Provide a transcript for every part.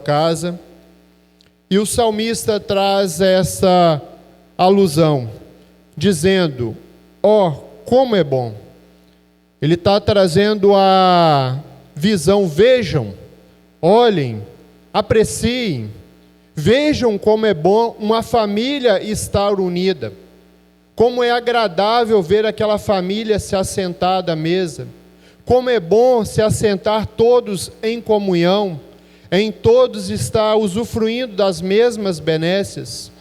casa. E o salmista traz essa alusão, dizendo: ó, como é bom. Ele está trazendo a visão, vejam, olhem, apreciem, vejam como é bom uma família estar unida, como é agradável ver aquela família se assentar à mesa, como é bom se assentar todos em comunhão, em todos estar usufruindo das mesmas benécias.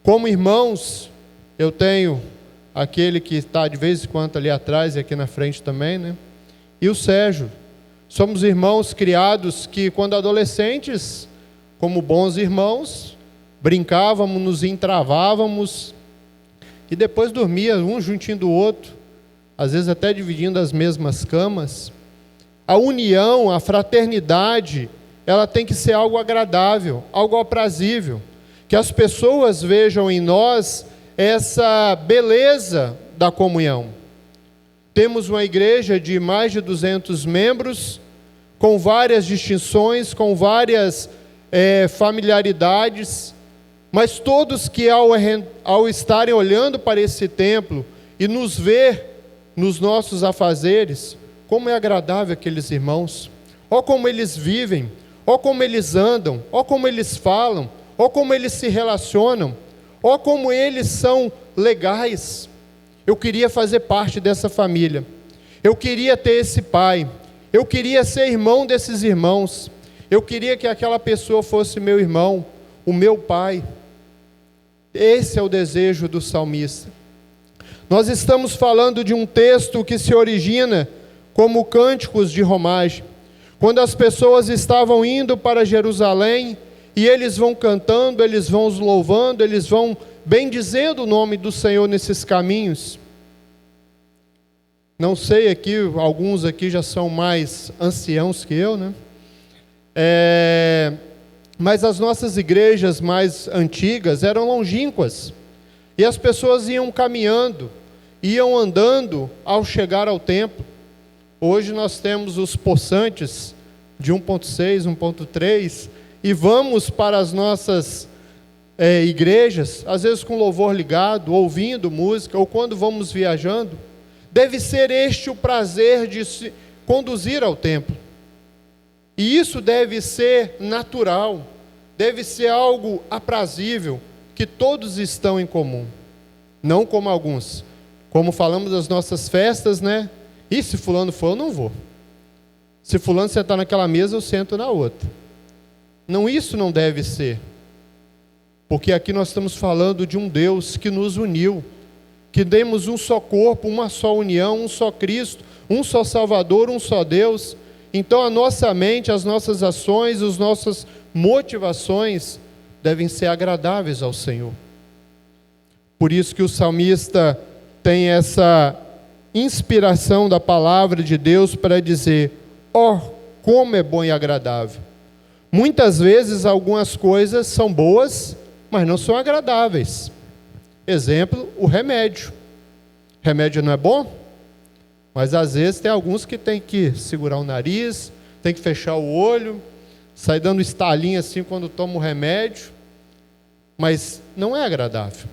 Como irmãos, eu tenho aquele que está de vez em quando ali atrás e aqui na frente também, né? E o Sérgio. Somos irmãos criados que, quando adolescentes, como bons irmãos, brincávamos, nos entravávamos e depois dormia um juntinho do outro, às vezes até dividindo as mesmas camas. A união, a fraternidade, ela tem que ser algo agradável, algo aprazível, que as pessoas vejam em nós essa beleza da comunhão. Temos uma igreja de mais de 200 membros, com várias distinções, com várias familiaridades, mas todos que ao estarem olhando para esse templo e nos ver nos nossos afazeres, como é agradável aqueles irmãos, ó como eles vivem, ó como eles andam, ó como eles falam, ó como eles se relacionam, ó como eles são legais. Eu queria fazer parte dessa família, eu queria ter esse pai, eu queria ser irmão desses irmãos, eu queria que aquela pessoa fosse meu irmão, o meu pai. Esse é o desejo do salmista. Nós estamos falando de um texto que se origina como cânticos de romagem, quando as pessoas estavam indo para Jerusalém, e eles vão cantando, eles vão os louvando, eles vão bendizendo o nome do Senhor nesses caminhos. Não sei aqui, alguns aqui já são mais anciãos que eu, né? Mas as nossas igrejas mais antigas eram longínquas, e as pessoas iam caminhando, iam andando ao chegar ao templo. Hoje nós temos os possantes de 1.6, 1.3, e vamos para as nossas igrejas, às vezes com louvor ligado, ouvindo música, ou quando vamos viajando. Deve ser este o prazer de se conduzir ao templo. E isso deve ser natural, deve ser algo aprazível, que todos estão em comum. Não como alguns. Como falamos das nossas festas, né? E se fulano for, eu não vou. Se fulano sentar naquela mesa, eu sento na outra. Não, isso não deve ser. Porque aqui nós estamos falando de um Deus que nos uniu, que demos um só corpo, uma só união, um só Cristo, um só Salvador, um só Deus. Então a nossa mente, as nossas ações, as nossas motivações devem ser agradáveis ao Senhor. Por isso que o salmista tem essa inspiração da palavra de Deus para dizer: ó, como é bom e agradável. Muitas vezes algumas coisas são boas, mas não são agradáveis. Exemplo, o remédio. Remédio não é bom? Mas às vezes tem alguns que tem que segurar o nariz, tem que fechar o olho, sair dando estalinho assim quando toma o remédio, mas não é agradável.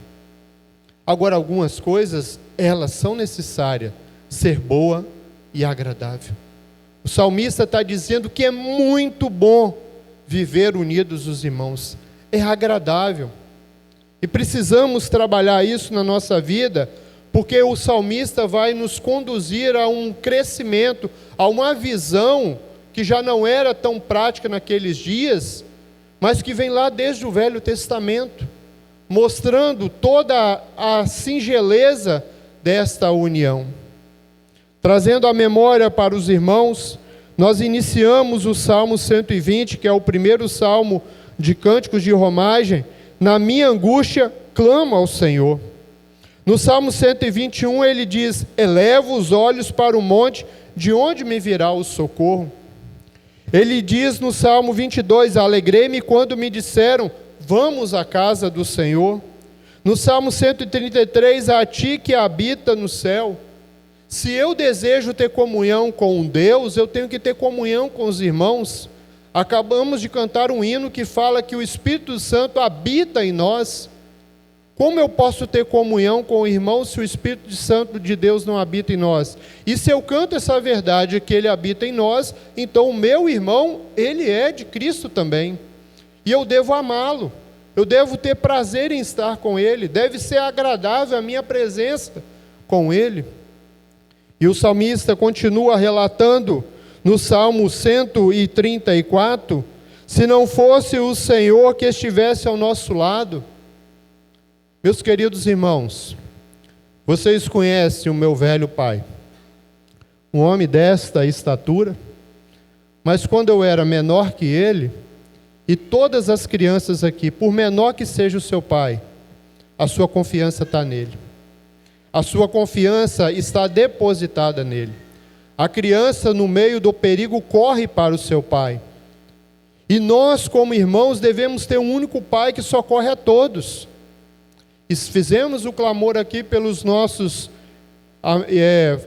Agora, algumas coisas, elas são necessárias ser boa e agradável. O salmista está dizendo que é muito bom viver unidos os irmãos, é agradável. E precisamos trabalhar isso na nossa vida, porque o salmista vai nos conduzir a um crescimento, a uma visão que já não era tão prática naqueles dias, mas que vem lá desde o Velho Testamento, mostrando toda a singeleza desta união. Trazendo a memória para os irmãos, nós iniciamos o Salmo 120, que é o primeiro salmo de cânticos de romagem. Na minha angústia, clamo ao Senhor. No Salmo 121 ele diz: elevo os olhos para o monte, de onde me virá o socorro? Ele diz no Salmo 22, alegrei-me quando me disseram, vamos à casa do Senhor. No Salmo 133, a ti que habita no céu. Se eu desejo ter comunhão com Deus, eu tenho que ter comunhão com os irmãos. Acabamos de cantar um hino que fala que o Espírito Santo habita em nós. Como eu posso ter comunhão com o irmão se o Espírito Santo de Deus não habita em nós? E se eu canto essa verdade que ele habita em nós, então o meu irmão, ele é de Cristo também. E eu devo amá-lo. Eu devo ter prazer em estar com ele. Deve ser agradável a minha presença com ele. E o salmista continua relatando no Salmo 134, se não fosse o Senhor que estivesse ao nosso lado. Meus queridos irmãos, vocês conhecem o meu velho pai, um homem desta estatura, mas quando eu era menor que ele, e todas as crianças aqui, por menor que seja o seu pai, a sua confiança está nele. A sua confiança está depositada nele. A criança, no meio do perigo, corre para o seu pai. E nós, como irmãos, devemos ter um único pai que socorre a todos. E fizemos o clamor aqui pelos nossos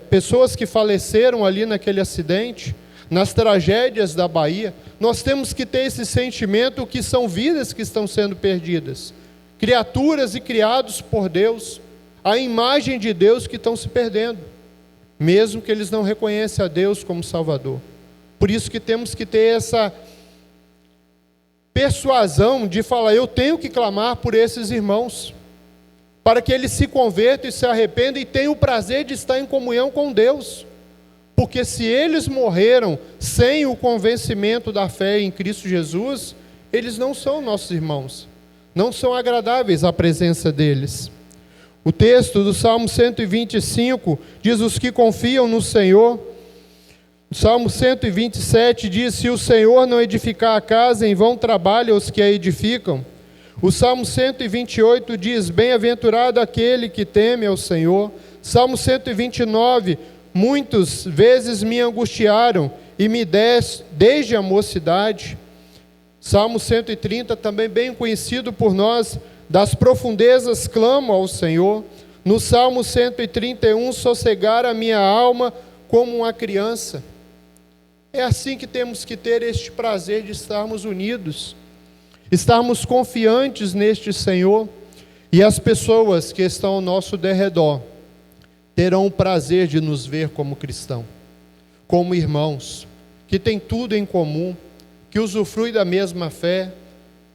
pessoas que faleceram ali naquele acidente, nas tragédias da Bahia. Nós temos que ter esse sentimento que são vidas que estão sendo perdidas, criaturas e criados por Deus, a imagem de Deus que estão se perdendo, mesmo que eles não reconheçam a Deus como Salvador. Por isso que temos que ter essa persuasão de falar, eu tenho que clamar por esses irmãos, para que eles se convertam e se arrependam e tenham o prazer de estar em comunhão com Deus. Porque se eles morreram sem o convencimento da fé em Cristo Jesus, eles não são nossos irmãos, não são agradáveis à presença deles. O texto do Salmo 125 diz, os que confiam no Senhor. O Salmo 127 diz, se o Senhor não edificar a casa, em vão trabalham os que a edificam. O Salmo 128 diz, bem-aventurado aquele que teme ao Senhor. Salmo 129, muitas vezes me angustiaram e me desde a mocidade. Salmo 130, também bem conhecido por nós, das profundezas clamo ao Senhor. No Salmo 131, sossegar a minha alma como uma criança. É assim que temos que ter este prazer de estarmos unidos, estarmos confiantes neste Senhor, e as pessoas que estão ao nosso derredor terão o prazer de nos ver como cristãos, como irmãos, que têm tudo em comum, que usufruem da mesma fé,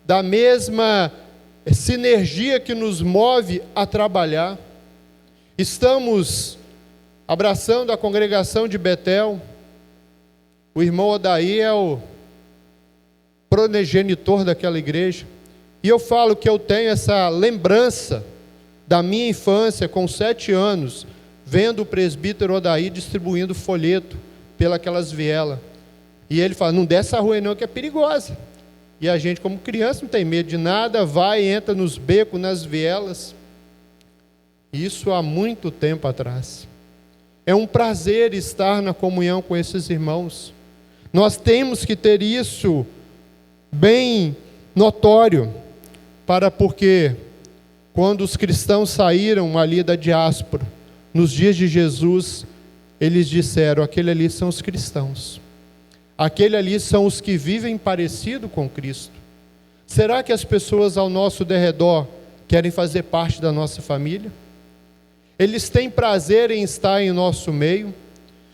da mesma sinergia que nos move a trabalhar. Estamos abraçando a congregação de Betel. O irmão Odaí é o progenitor daquela igreja. E eu falo que eu tenho essa lembrança da minha infância, com 7 anos, vendo o presbítero Odaí distribuindo folheto pelas vielas. E ele fala, não desce a rua não, que é perigosa. E a gente, como criança, não tem medo de nada, vai, entra nos becos, nas vielas. Isso há muito tempo atrás. É um prazer estar na comunhão com esses irmãos. Nós temos que ter isso bem notório, porque quando os cristãos saíram ali da diáspora, nos dias de Jesus, eles disseram, aquele ali são os cristãos. Aquele ali são os que vivem parecido com Cristo. Será que as pessoas ao nosso derredor querem fazer parte da nossa família? Eles têm prazer em estar em nosso meio?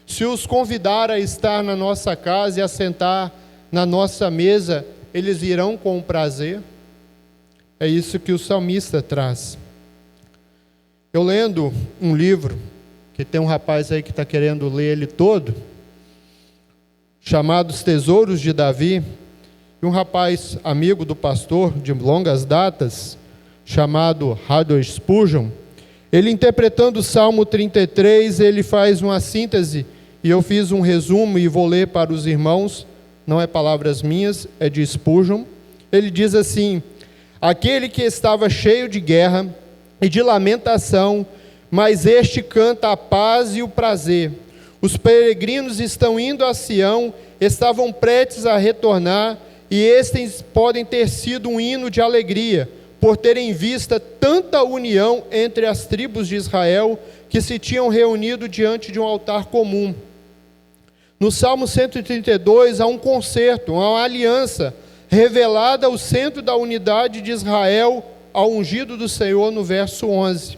Se os convidar a estar na nossa casa e a sentar na nossa mesa, eles irão com prazer? É isso que o salmista traz. Eu lendo um livro, que tem um rapaz aí que está querendo ler ele todo, chamado Os Tesouros de Davi, e um rapaz amigo do pastor de longas datas, chamado Harold Spurgeon, ele interpretando o Salmo 33, ele faz uma síntese, e eu fiz um resumo e vou ler para os irmãos, não é palavras minhas, é de Spurgeon. Ele diz assim, aquele que estava cheio de guerra e de lamentação, mas este canta a paz e o prazer. Os peregrinos estão indo a Sião, estavam prestes a retornar, e estes podem ter sido um hino de alegria, por terem vista tanta união entre as tribos de Israel, que se tinham reunido diante de um altar comum. No Salmo 132 há um concerto, uma aliança revelada ao centro da unidade de Israel, ao ungido do Senhor, no verso 11.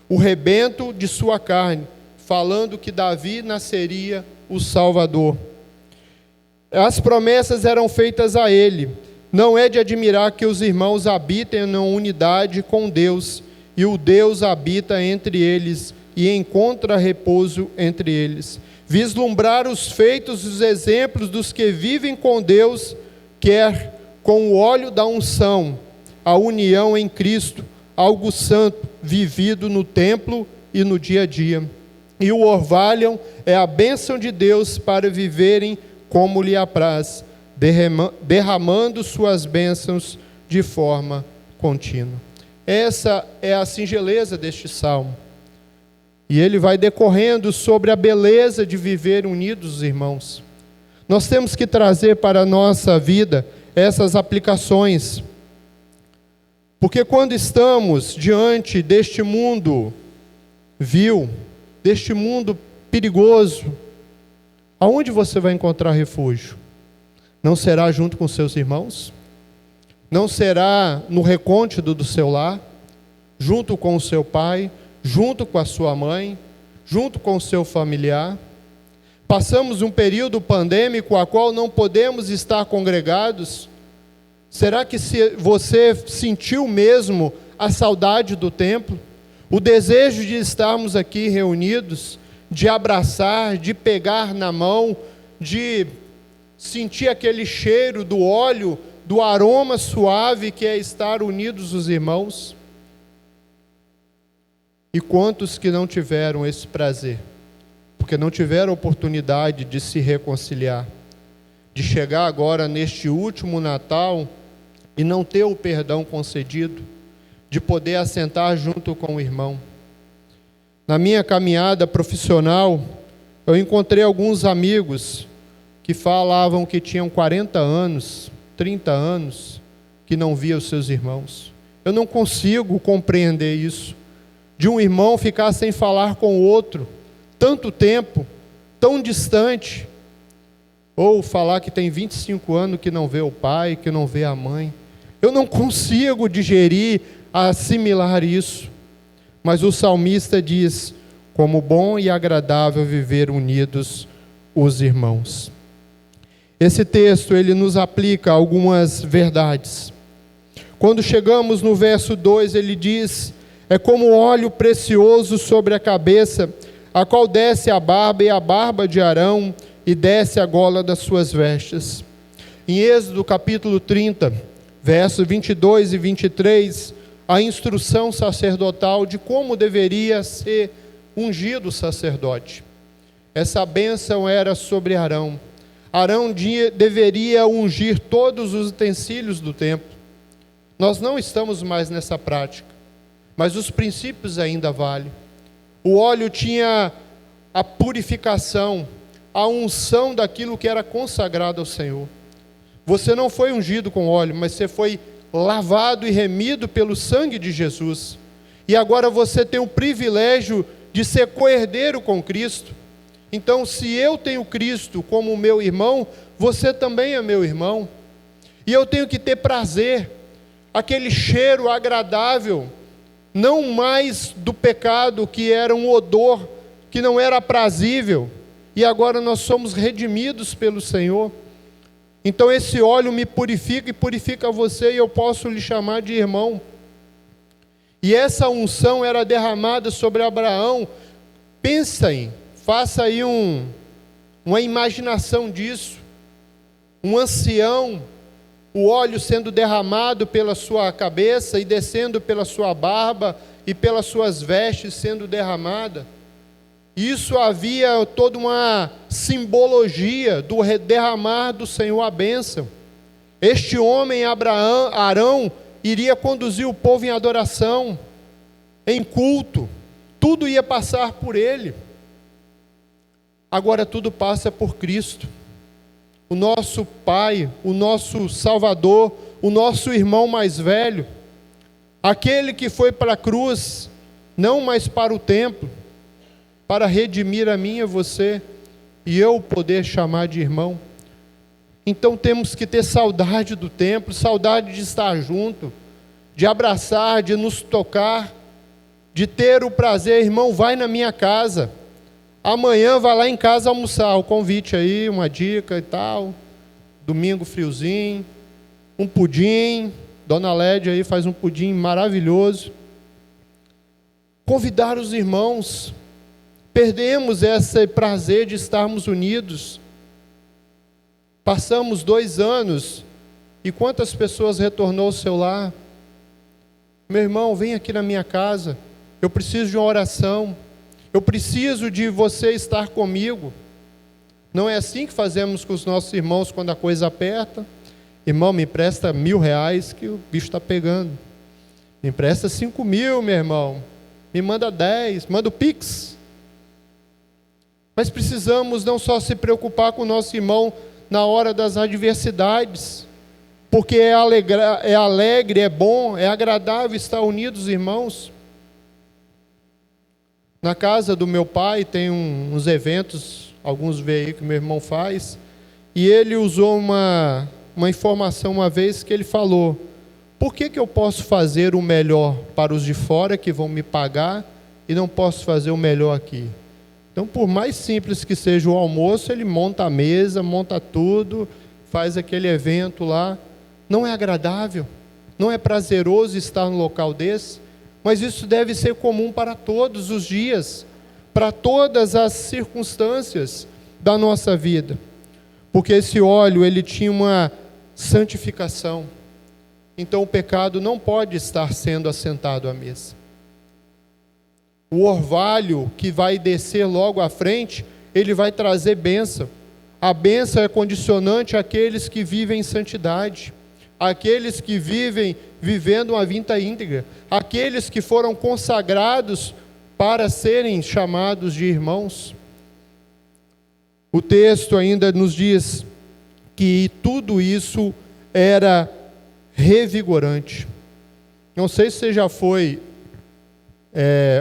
O rebento de sua carne, falando que Davi nasceria o Salvador. As promessas eram feitas a ele. Não é de admirar que os irmãos habitem na unidade com Deus, e o Deus habita entre eles, e encontra repouso entre eles. Vislumbrar os feitos, os exemplos dos que vivem com Deus, quer com o óleo da unção, a união em Cristo, algo santo, vivido no templo e no dia a dia. E o orvalho é a bênção de Deus para viverem como lhe apraz, derramando suas bênçãos de forma contínua. Essa é a singeleza deste salmo. E ele vai decorrendo sobre a beleza de viver unidos, irmãos. Nós temos que trazer para a nossa vida essas aplicações. Porque quando estamos diante deste mundo vil, deste mundo perigoso, aonde você vai encontrar refúgio? Não será junto com seus irmãos? Não será no recôndito do seu lar? Junto com o seu pai? Junto com a sua mãe? Junto com o seu familiar? Passamos um período pandêmico a qual não podemos estar congregados. Será que você sentiu mesmo a saudade do templo? O desejo de estarmos aqui reunidos, de abraçar, de pegar na mão, de sentir aquele cheiro do óleo, do aroma suave que é estar unidos os irmãos? E quantos que não tiveram esse prazer? Porque não tiveram oportunidade de se reconciliar, de chegar agora neste último Natal e não ter o perdão concedido, de poder assentar junto com o irmão. Na minha caminhada profissional, eu encontrei alguns amigos que falavam que tinham 40 anos, 30 anos, que não via os seus irmãos. Eu não consigo compreender isso, de um irmão ficar sem falar com o outro, tanto tempo, tão distante, ou falar que tem 25 anos que não vê o pai, que não vê a mãe. Eu não consigo digerir, assimilar isso. Mas o salmista diz: como bom e agradável viver unidos os irmãos. Esse texto, ele nos aplica algumas verdades. Quando chegamos no verso 2, ele diz: é como óleo precioso sobre a cabeça, a qual desce a barba e a barba de Arão, e desce a gola das suas vestes. Em Êxodo capítulo 30, versos 22 e 23, a instrução sacerdotal de como deveria ser ungido o sacerdote. Essa bênção era sobre Arão. Arão deveria ungir todos os utensílios do templo. Nós não estamos mais nessa prática, mas os princípios ainda valem. O óleo tinha a purificação, a unção daquilo que era consagrado ao Senhor. Você não foi ungido com óleo, mas você foi lavado e remido pelo sangue de Jesus. E agora você tem o privilégio de ser co-herdeiro com Cristo. Então, se eu tenho Cristo como meu irmão, você também é meu irmão. E eu tenho que ter prazer, aquele cheiro agradável, não mais do pecado, que era um odor que não era aprazível, e agora nós somos redimidos pelo Senhor. Então esse óleo me purifica e purifica você, e eu posso lhe chamar de irmão. E essa unção era derramada sobre Abraão. Faça aí uma imaginação disso. Um ancião, o óleo sendo derramado pela sua cabeça e descendo pela sua barba e pelas suas vestes sendo derramada. Isso havia toda uma simbologia do derramar do Senhor a bênção. Este homem, Arão, iria conduzir o povo em adoração, em culto. Tudo ia passar por ele. Agora tudo passa por Cristo, o nosso Pai, o nosso Salvador, o nosso irmão mais velho, aquele que foi para a cruz, não mais para o templo, para redimir a mim e a você, e eu poder chamar de irmão. Então temos que ter saudade do templo, saudade de estar junto, de abraçar, de nos tocar, de ter o prazer. Irmão, vai na minha casa, amanhã vai lá em casa almoçar, o convite aí, uma dica e tal, domingo friozinho, um pudim, Dona Lédia aí faz um pudim maravilhoso. Convidar os irmãos, perdemos esse prazer de estarmos unidos. Passamos 2 anos, e quantas pessoas retornou ao seu lar? Meu irmão, vem aqui na minha casa, eu preciso de uma oração, eu preciso de você estar comigo. Não é assim que fazemos com os nossos irmãos quando a coisa aperta? Irmão, me empresta R$1.000 que o bicho está pegando. Me empresta 5.000, meu irmão. Me manda 10, manda o Pix. Mas precisamos não só se preocupar com o nosso irmão na hora das adversidades, porque é alegre, é bom, é agradável estar unidos, irmãos. Na casa do meu pai tem uns eventos, alguns veem aí que meu irmão faz, e ele usou uma informação uma vez que ele falou: por que eu posso fazer o melhor para os de fora que vão me pagar e não posso fazer o melhor aqui? Então, por mais simples que seja o almoço, ele monta a mesa, monta tudo, faz aquele evento lá. Não é agradável, não é prazeroso estar num local desse, mas isso deve ser comum para todos os dias, para todas as circunstâncias da nossa vida. Porque esse óleo, ele tinha uma santificação. Então o pecado não pode estar sendo assentado à mesa. O orvalho que vai descer logo à frente, ele vai trazer bênção. A bênção é condicionante àqueles que vivem em santidade, àqueles que vivem vivendo uma vida íntegra, àqueles que foram consagrados para serem chamados de irmãos. O texto ainda nos diz que tudo isso era revigorante. Não sei se você já foi,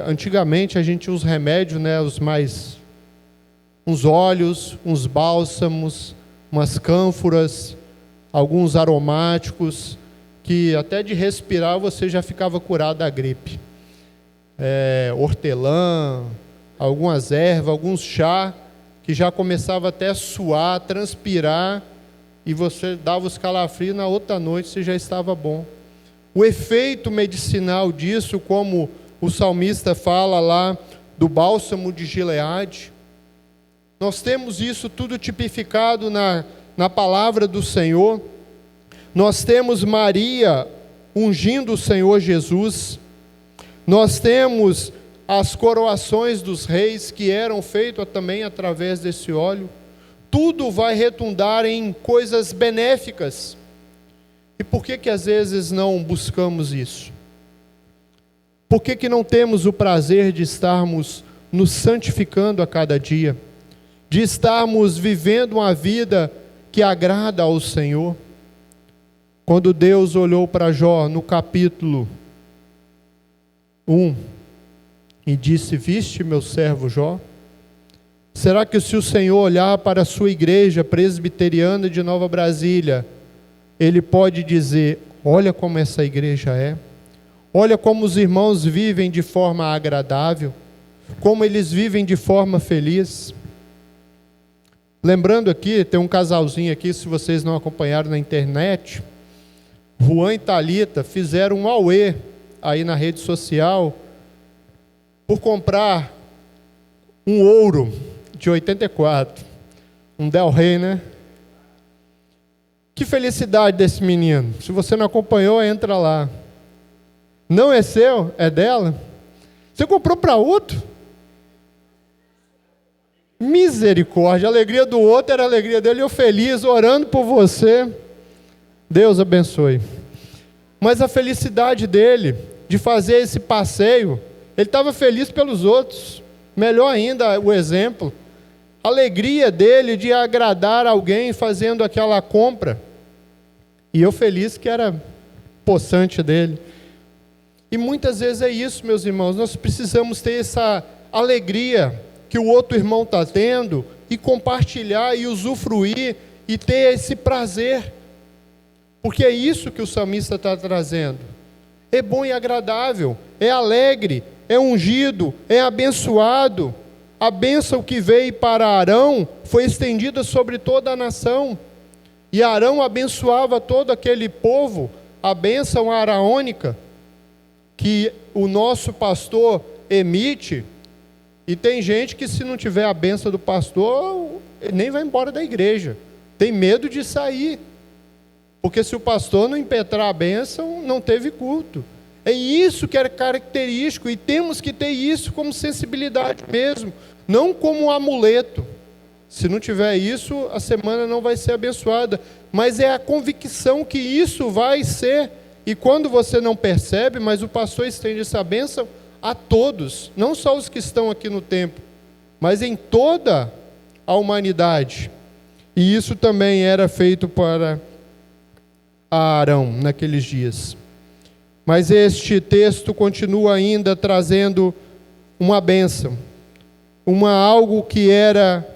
antigamente a gente usa remédio, né, uns óleos, uns bálsamos, umas cânforas, alguns aromáticos, que até de respirar você já ficava curado da gripe. Hortelã, algumas ervas, alguns chá, que já começava até a suar, transpirar, e você dava os calafrios, na outra noite você já estava bom. O efeito medicinal disso, como o salmista fala lá do bálsamo de Gileade, nós temos isso tudo tipificado na palavra do Senhor. Nós temos Maria ungindo o Senhor Jesus, nós temos as coroações dos reis que eram feitas também através desse óleo. Tudo vai redundar em coisas benéficas. E por que às vezes não buscamos isso? Por que não temos o prazer de estarmos nos santificando a cada dia? De estarmos vivendo uma vida que agrada ao Senhor? Quando Deus olhou para Jó no capítulo 1 e disse: viste meu servo Jó? Será que se o Senhor olhar para a sua igreja presbiteriana de Nova Brasília, Ele pode dizer: olha como essa igreja é, olha como os irmãos vivem de forma agradável, como eles vivem de forma feliz? Lembrando aqui, tem um casalzinho aqui, se vocês não acompanharam na internet, Juan e Thalita fizeram um auê aí na rede social por comprar um ouro de 84, um Del Rey, né? Que felicidade desse menino. Se você não acompanhou, entra lá. Não é seu, é dela. Você comprou para outro? Misericórdia, a alegria do outro era a alegria dele, eu feliz, orando por você. Deus abençoe. Mas a felicidade dele, de fazer esse passeio, ele estava feliz pelos outros. Melhor ainda o exemplo. A alegria dele de agradar alguém fazendo aquela compra. E eu feliz que era possante dele. E muitas vezes é isso, meus irmãos. Nós precisamos ter essa alegria que o outro irmão está tendo, e compartilhar e usufruir e ter esse prazer. Porque é isso que o salmista está trazendo. É bom e agradável, é alegre, é ungido, é abençoado. A bênção que veio para Arão foi estendida sobre toda a nação. E Arão abençoava todo aquele povo, a bênção araônica, que o nosso pastor emite. E tem gente que, se não tiver a bênção do pastor, ele nem vai embora da igreja. Tem medo de sair. Porque se o pastor não impetrar a bênção, não teve culto. É isso que é característico, e temos que ter isso como sensibilidade mesmo, não como um amuleto. Se não tiver isso, a semana não vai ser abençoada. Mas é a convicção que isso vai ser. E quando você não percebe, mas o pastor estende essa bênção a todos, não só os que estão aqui no templo, mas em toda a humanidade. E isso também era feito para Arão naqueles dias. Mas este texto continua ainda trazendo uma bênção, algo que era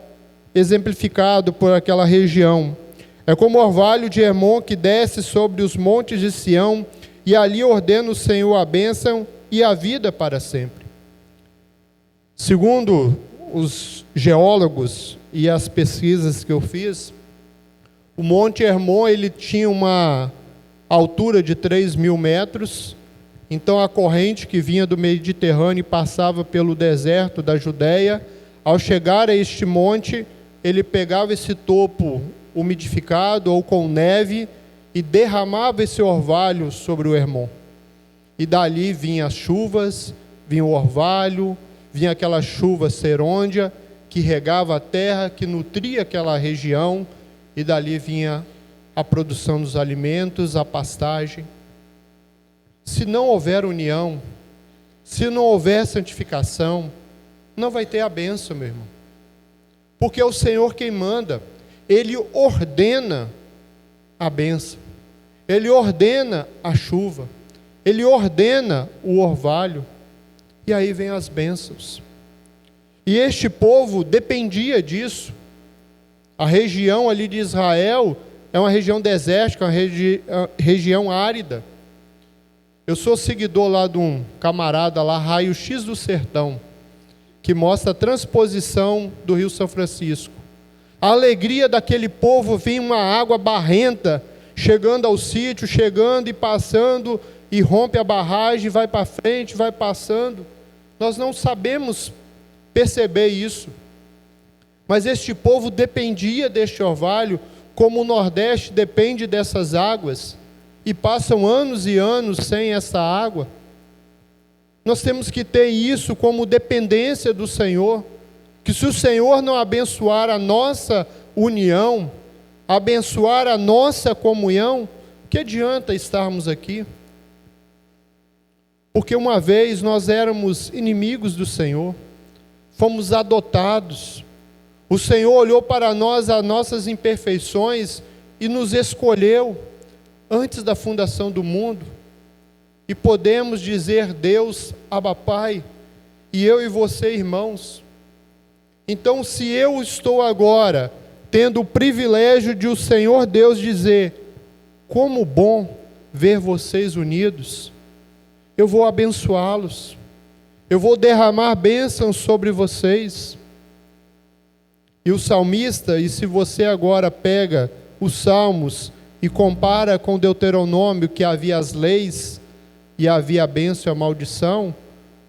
exemplificado por aquela região. É como o orvalho de Hermon que desce sobre os montes de Sião, e ali ordena o Senhor a bênção e a vida para sempre. Segundo os geólogos e as pesquisas que eu fiz, o Monte Hermon ele tinha uma altura de 3.000 metros, então a corrente que vinha do Mediterrâneo e passava pelo deserto da Judéia, ao chegar a este monte, ele pegava esse topo umidificado ou com neve e derramava esse orvalho sobre o Hermon. E dali vinham as chuvas, vinha o orvalho, vinha aquela chuva serôndia que regava a terra, que nutria aquela região, e dali vinha a produção dos alimentos, a pastagem. Se não houver união, se não houver santificação, não vai ter a bênção, meu irmão. Porque é o Senhor quem manda. Ele ordena a bênção. Ele ordena a chuva. Ele ordena o orvalho. E aí vem as bênçãos. E este povo dependia disso. A região ali de Israel é uma região desértica, uma região árida. Eu sou seguidor lá de um camarada lá, Raio X do Sertão, que mostra a transposição do Rio São Francisco. A alegria daquele povo, vinha uma água barrenta, chegando ao sítio, chegando e passando, e rompe a barragem, vai para frente, vai passando. Nós não sabemos perceber isso. Mas este povo dependia deste orvalho, como o Nordeste depende dessas águas, e passam anos e anos sem essa água. Nós temos que ter isso como dependência do Senhor, que se o Senhor não abençoar a nossa união, abençoar a nossa comunhão, que adianta estarmos aqui? Porque uma vez nós éramos inimigos do Senhor, fomos adotados. O Senhor olhou para nós, as nossas imperfeições, e nos escolheu antes da fundação do mundo. E podemos dizer: Deus, Abba Pai, e eu e você, irmãos. Então, se eu estou agora tendo o privilégio de o Senhor Deus dizer: como bom ver vocês unidos, eu vou abençoá-los, eu vou derramar bênçãos sobre vocês. E o salmista, e se você agora pega os salmos e compara com Deuteronômio, que havia as leis e havia a bênção e a maldição,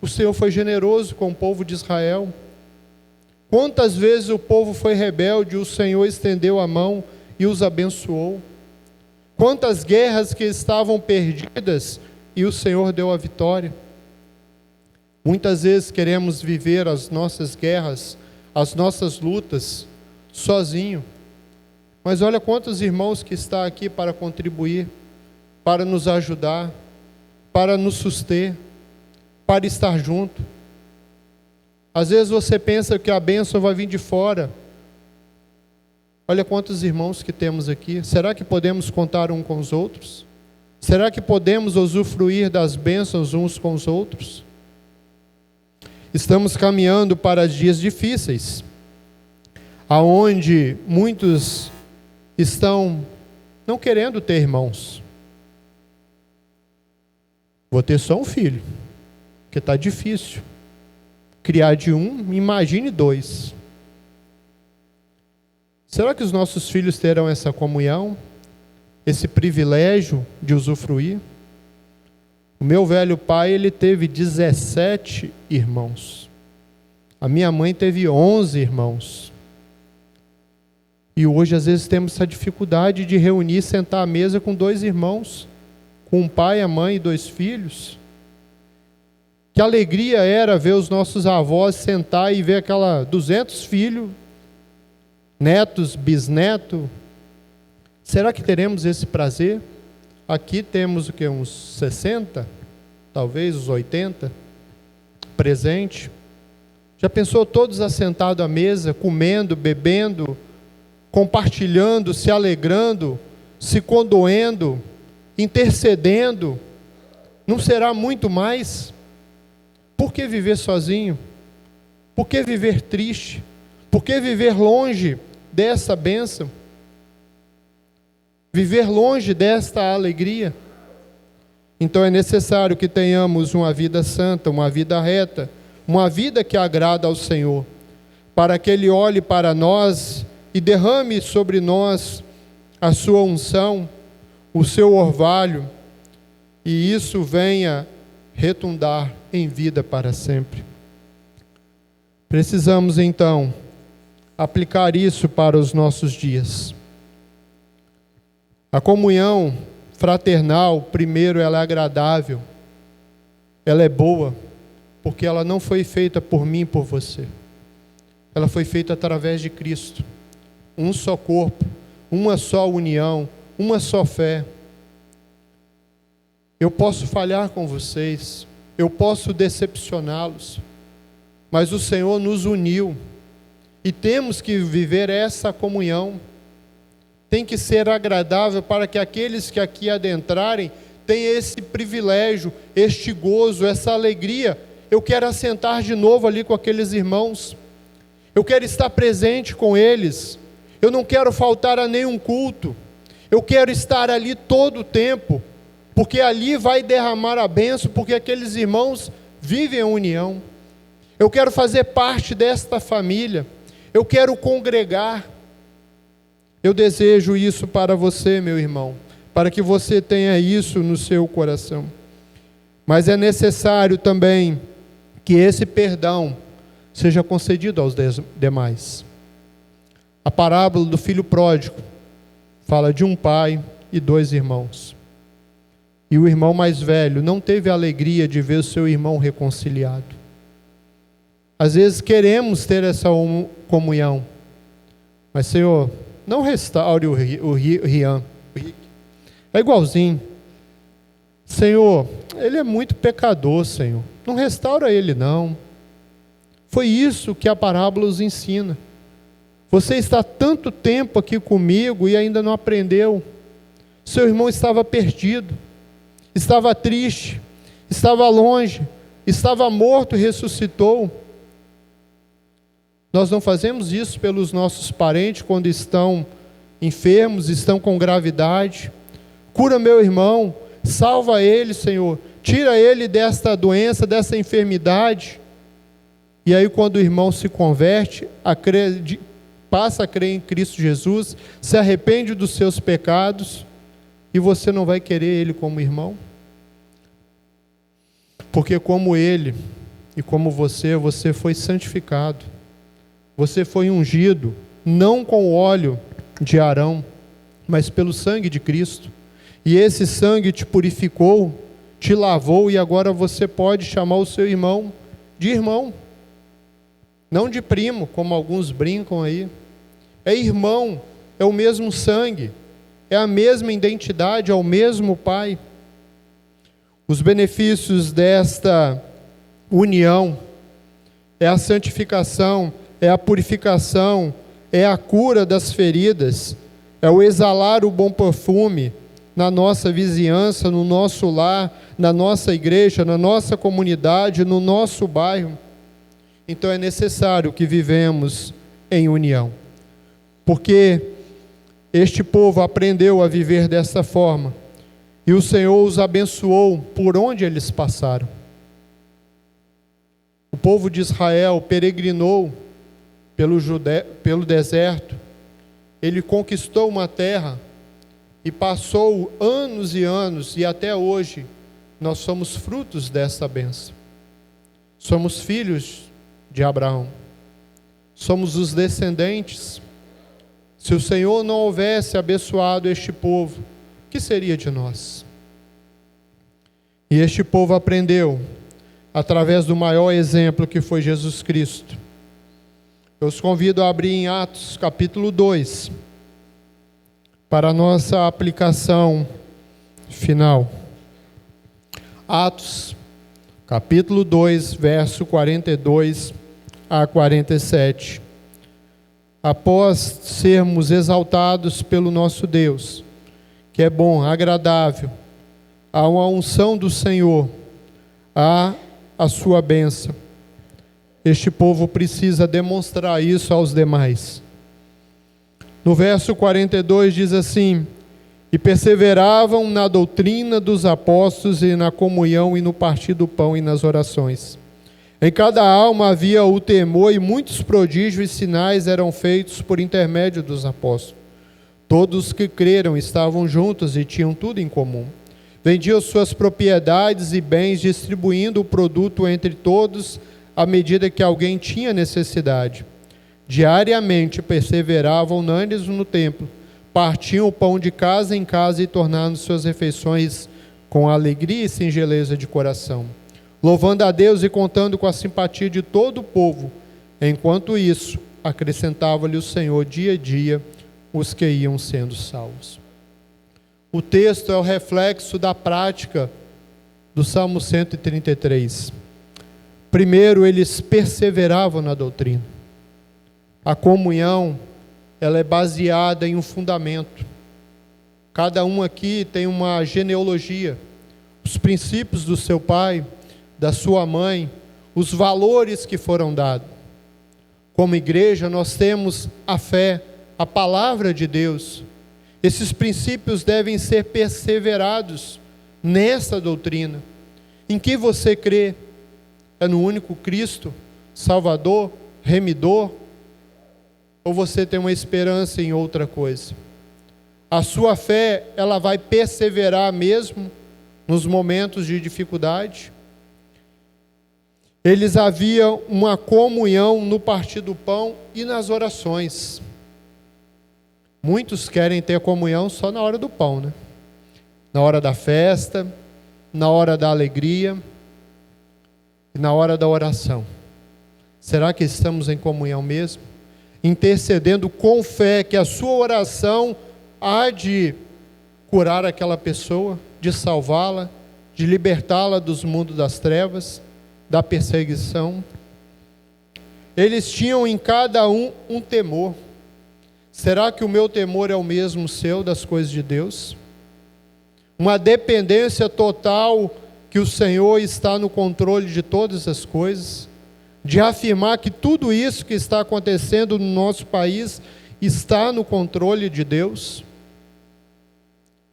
o Senhor foi generoso com o povo de Israel. Quantas vezes o povo foi rebelde, o Senhor estendeu a mão e os abençoou. Quantas guerras que estavam perdidas e o Senhor deu a vitória. Muitas vezes queremos viver as nossas guerras, as nossas lutas, sozinho. Mas olha quantos irmãos que estão aqui para contribuir, para nos ajudar, para nos suster, para estar junto. Às vezes você pensa que a bênção vai vir de fora. Olha quantos irmãos que temos aqui. Será que podemos contar uns com os outros? Será que podemos usufruir das bênçãos uns com os outros? Estamos caminhando para dias difíceis. aonde muitos estão não querendo ter irmãos. Vou ter só um filho, porque está difícil. Criar de um, imagine dois. Será que os nossos filhos terão essa comunhão, esse privilégio de usufruir? O meu velho pai, ele teve 17 irmãos. A minha mãe teve 11 irmãos. E hoje, às vezes, temos essa dificuldade de reunir, sentar à mesa com 2 irmãos, com um pai, a mãe e 2 filhos. Que alegria era ver os nossos avós sentar e ver 200 filhos, netos, bisnetos. Será que teremos esse prazer? Aqui temos o que? Uns 60? Talvez uns 80? Presente. Já pensou todos assentados à mesa, comendo, bebendo, compartilhando, se alegrando, se condoendo, intercedendo? Não será muito mais? Por que viver sozinho? Por que viver triste? Por que viver longe dessa bênção? Viver longe desta alegria? Então é necessário que tenhamos uma vida santa, uma vida reta, uma vida que agrada ao Senhor, para que Ele olhe para nós e derrame sobre nós a sua unção, o seu orvalho, e isso venha retundar em vida para sempre. Precisamos então aplicar isso para os nossos dias. A comunhão fraternal, primeiro, ela é agradável, ela é boa, porque ela não foi feita por mim e por você. Ela foi feita através de Cristo. Um só corpo, uma só união, uma só fé. Eu posso falhar com vocês, eu posso decepcioná-los, mas o Senhor nos uniu e temos que viver essa comunhão. Tem que ser agradável para que aqueles que aqui adentrarem tenham esse privilégio, este gozo, essa alegria. Eu quero assentar de novo ali com aqueles irmãos. Eu quero estar presente com eles. Eu não quero faltar a nenhum culto. Eu quero estar ali todo o tempo, porque ali vai derramar a bênção, porque aqueles irmãos vivem a união. Eu quero fazer parte desta família. Eu quero congregar. Eu desejo isso para você, meu irmão, para que você tenha isso no seu coração. Mas é necessário também que esse perdão seja concedido aos demais. A parábola do filho pródigo fala de um pai e 2 irmãos. E o irmão mais velho não teve a alegria de ver o seu irmão reconciliado. Às vezes queremos ter essa comunhão, mas, Senhor, não restaure o Rian. É igualzinho. Senhor, ele é muito pecador, Senhor. Não restaura ele, não. Foi isso que a parábola nos ensina. Você está tanto tempo aqui comigo e ainda não aprendeu. Seu irmão estava perdido, estava triste, estava longe, estava morto e ressuscitou. Nós não fazemos isso pelos nossos parentes quando estão enfermos, estão com gravidade. Cura meu irmão, salva ele, Senhor. Tira ele desta doença, dessa enfermidade. E aí quando o irmão se converte, passa a crer em Cristo Jesus, se arrepende dos seus pecados, e você não vai querer ele como irmão? Porque como ele e como você foi santificado. Você foi ungido, não com o óleo de Arão, mas pelo sangue de Cristo. E esse sangue te purificou, te lavou, e agora você pode chamar o seu irmão de irmão. Não de primo, como alguns brincam aí. É irmão, é o mesmo sangue, é a mesma identidade, é o mesmo Pai. Os benefícios desta união é a santificação, é a purificação, é a cura das feridas, é o exalar o bom perfume na nossa vizinhança, no nosso lar, na nossa igreja, na nossa comunidade, no nosso bairro. Então é necessário que vivemos em união. porque este povo aprendeu a viver dessa forma, e o Senhor os abençoou por onde eles passaram. O povo de Israel peregrinou pelo deserto, ele conquistou uma terra e passou anos e anos, e até hoje nós somos frutos dessa bênção. Somos filhos de Abraão, somos os descendentes. Se o Senhor não houvesse abençoado este povo, o que seria de nós? E este povo aprendeu através do maior exemplo, que foi Jesus Cristo. Eu os convido a abrir em Atos capítulo 2, para a nossa aplicação final. Atos capítulo 2, verso 42 a 47. Após sermos exaltados pelo nosso Deus, que é bom, agradável, há uma unção do Senhor, há a sua bênção. Este povo precisa demonstrar isso aos demais. No verso 42 diz assim: e perseveravam na doutrina dos apóstolos e na comunhão e no partir do pão e nas orações. Em cada alma havia o temor, e muitos prodígios e sinais eram feitos por intermédio dos apóstolos. Todos que creram estavam juntos e tinham tudo em comum. Vendiam suas propriedades e bens, distribuindo o produto entre todos, à medida que alguém tinha necessidade. Diariamente perseveravam unânimes no templo, partiam o pão de casa em casa e tornando suas refeições com alegria e singeleza de coração, louvando a Deus e contando com a simpatia de todo o povo. Enquanto isso, acrescentava-lhe o Senhor dia a dia os que iam sendo salvos. O texto é o reflexo da prática do Salmo 133. Primeiro, eles perseveravam na doutrina. A comunhão, ela é baseada em um fundamento. Cada um aqui tem uma genealogia, os princípios do seu pai, da sua mãe, os valores que foram dados. Como igreja, nós temos a fé, a palavra de Deus. Esses princípios devem ser perseverados nessa doutrina. Em que você crê? É no único Cristo, Salvador, Remidor? Ou você tem uma esperança em outra coisa? A sua fé, ela vai perseverar mesmo nos momentos de dificuldade? Eles haviam uma comunhão no partir do pão e nas orações. Muitos querem ter comunhão só na hora do pão, né? Na hora da festa, na hora da alegria e na hora da oração. Será que estamos em comunhão mesmo? Intercedendo com fé que a sua oração há de curar aquela pessoa, de salvá-la, de libertá-la dos mundos das trevas, da perseguição. Eles tinham em cada um temor. Será que o meu temor é o mesmo seu das coisas de Deus? Uma dependência total que o Senhor está no controle de todas as coisas, de afirmar que tudo isso que está acontecendo no nosso país está no controle de Deus.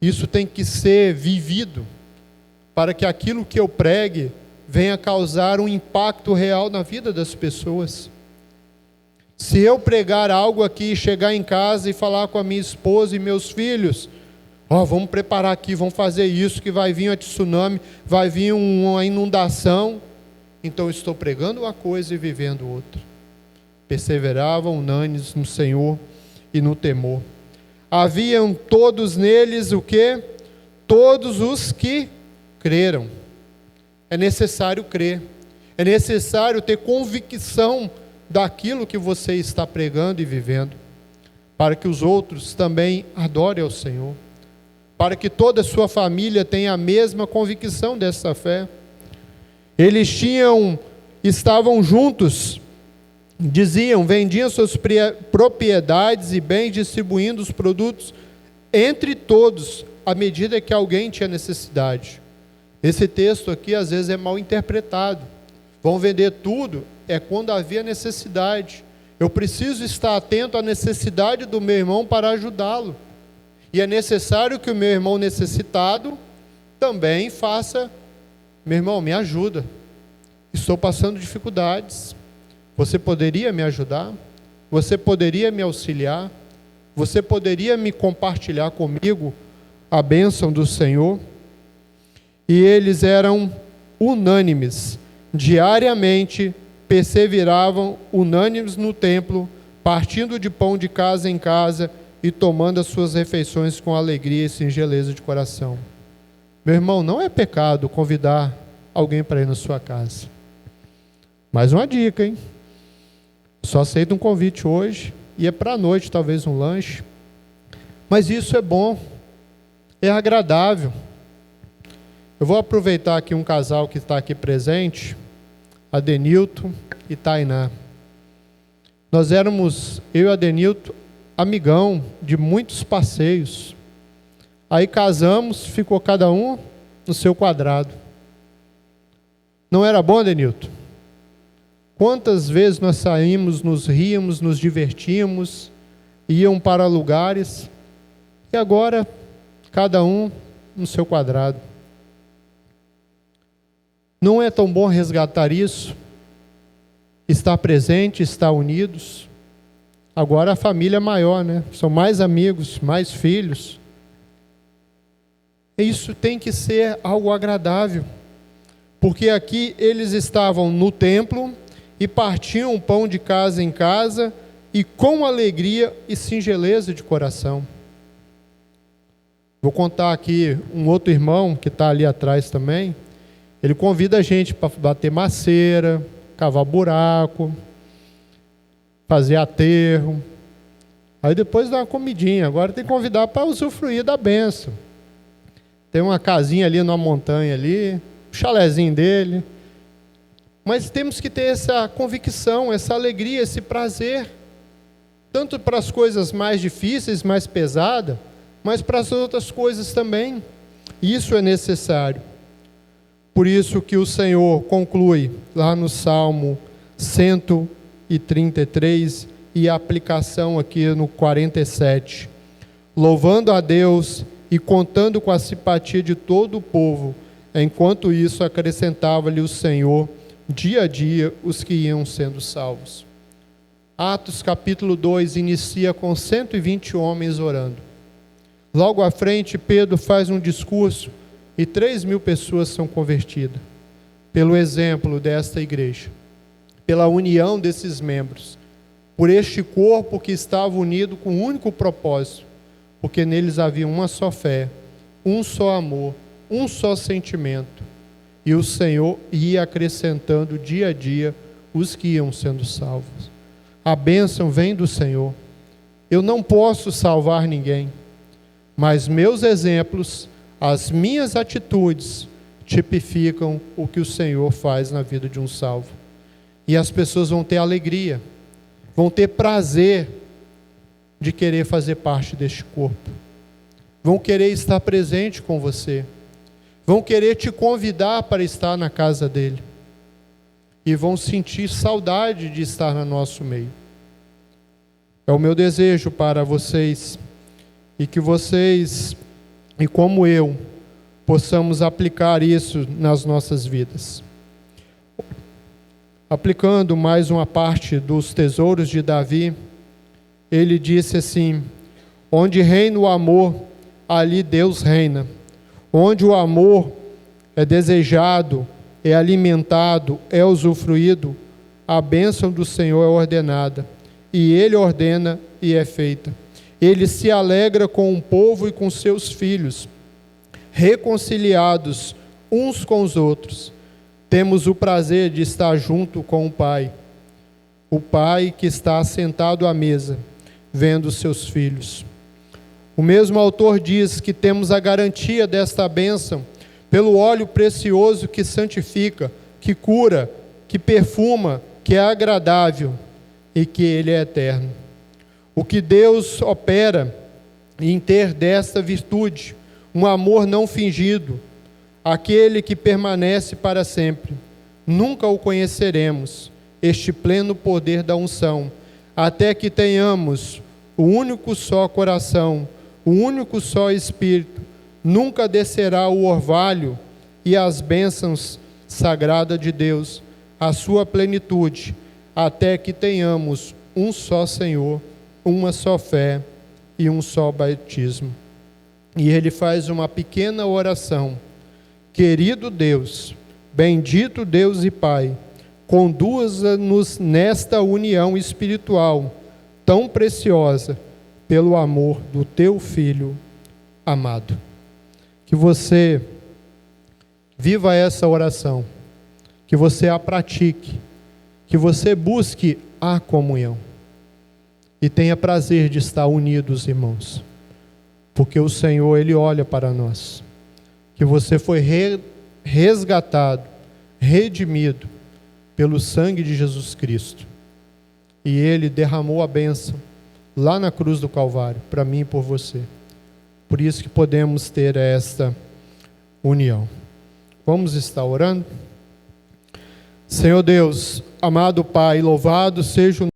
Isso tem que ser vivido, para que aquilo que eu pregue venha causar um impacto real na vida das pessoas. Se eu pregar algo aqui, chegar em casa e falar com a minha esposa e meus filhos, vamos preparar aqui, vamos fazer isso, que vai vir um tsunami, vai vir uma inundação, então eu estou pregando uma coisa e vivendo outra. Perseveravam unânimes no Senhor e no temor. Haviam todos neles o quê? Todos os que creram. É necessário crer, é necessário ter convicção daquilo que você está pregando e vivendo, para que os outros também adorem ao Senhor, para que toda a sua família tenha a mesma convicção dessa fé. Eles estavam juntos, diziam, vendiam suas propriedades e bens, distribuindo os produtos entre todos, à medida que alguém tinha necessidade. Esse texto aqui às vezes é mal interpretado. Vão vender tudo, é quando havia necessidade. Eu preciso estar atento à necessidade do meu irmão para ajudá-lo. E é necessário que o meu irmão necessitado também faça: meu irmão, me ajuda. Estou passando dificuldades. Você poderia me ajudar? Você poderia me auxiliar? Você poderia me compartilhar comigo a bênção do Senhor? E eles eram unânimes, diariamente perseveravam unânimes no templo, partindo de pão de casa em casa e tomando as suas refeições com alegria e singeleza de coração. Meu irmão, não é pecado convidar alguém para ir na sua casa. Mais uma dica, hein? Só aceita um convite hoje, e é para a noite, talvez um lanche. Mas isso é bom, é agradável. Eu vou aproveitar aqui um casal que está aqui presente, Adenilton e Tainá. Nós éramos, eu e Adenilton, amigão de muitos passeios. Aí casamos, ficou cada um no seu quadrado. Não era bom, Adenilton? Quantas vezes nós saímos, nos ríamos, nos divertíamos, iam para lugares, e agora cada um no seu quadrado. Não é tão bom resgatar isso? Estar presente, estar unidos? Agora a família é maior, né? São mais amigos, mais filhos. Isso tem que ser algo agradável, porque aqui eles estavam no templo e partiam o pão de casa em casa e com alegria e singeleza de coração. Vou contar aqui um outro irmão que está ali atrás também. Ele convida a gente para bater maceira, cavar buraco, fazer aterro. Aí depois dá uma comidinha. Agora tem que convidar para usufruir da bênção. Tem uma casinha ali numa montanha ali, um chalezinho dele. Mas temos que ter essa convicção, essa alegria, esse prazer. Tanto para as coisas mais difíceis, mais pesadas, mas para as outras coisas também. Isso é necessário. Por isso que o Senhor conclui lá no Salmo 133 e a aplicação aqui no 47. Louvando a Deus e contando com a simpatia de todo o povo, enquanto isso acrescentava-lhe o Senhor, dia a dia, os que iam sendo salvos. Atos capítulo 2 inicia com 120 homens orando. Logo à frente, Pedro faz um discurso e 3.000 pessoas são convertidas, pelo exemplo desta igreja, pela união desses membros, por este corpo que estava unido com um único propósito, porque neles havia uma só fé, um só amor, um só sentimento, e o Senhor ia acrescentando dia a dia os que iam sendo salvos. A bênção vem do Senhor. Eu não posso salvar ninguém, mas meus exemplos, as minhas atitudes tipificam o que o Senhor faz na vida de um salvo. E as pessoas vão ter alegria, vão ter prazer de querer fazer parte deste corpo. Vão querer estar presente com você. Vão querer te convidar para estar na casa dele. E vão sentir saudade de estar no nosso meio. É o meu desejo para vocês, e que vocês, e como eu, possamos aplicar isso nas nossas vidas. Aplicando mais uma parte dos tesouros de Davi, ele disse assim: onde reina o amor, ali Deus reina. Onde o amor é desejado, é alimentado, é usufruído, a bênção do Senhor é ordenada, e Ele ordena e é feita. Ele se alegra com o povo e com seus filhos, reconciliados uns com os outros. Temos o prazer de estar junto com o Pai que está sentado à mesa, vendo seus filhos. O mesmo autor diz que temos a garantia desta bênção pelo óleo precioso que santifica, que cura, que perfuma, que é agradável e que ele é eterno. O que Deus opera em ter desta virtude, um amor não fingido, aquele que permanece para sempre. Nunca o conheceremos, este pleno poder da unção, até que tenhamos o único só coração, o único só Espírito. Nunca descerá o orvalho e as bênçãos sagradas de Deus, a sua plenitude, até que tenhamos um só Senhor, uma só fé e um só batismo. E ele faz uma pequena oração. Querido Deus, bendito Deus e Pai, conduza-nos nesta união espiritual tão preciosa pelo amor do teu Filho amado. Que você viva essa oração, que você a pratique, que você busque a comunhão e tenha prazer de estar unidos, irmãos, porque o Senhor, Ele olha para nós, que você foi resgatado, redimido pelo sangue de Jesus Cristo, e Ele derramou a bênção lá na cruz do Calvário, para mim e por você. Por isso que podemos ter esta união. Vamos estar orando? Senhor Deus, amado Pai, louvado seja o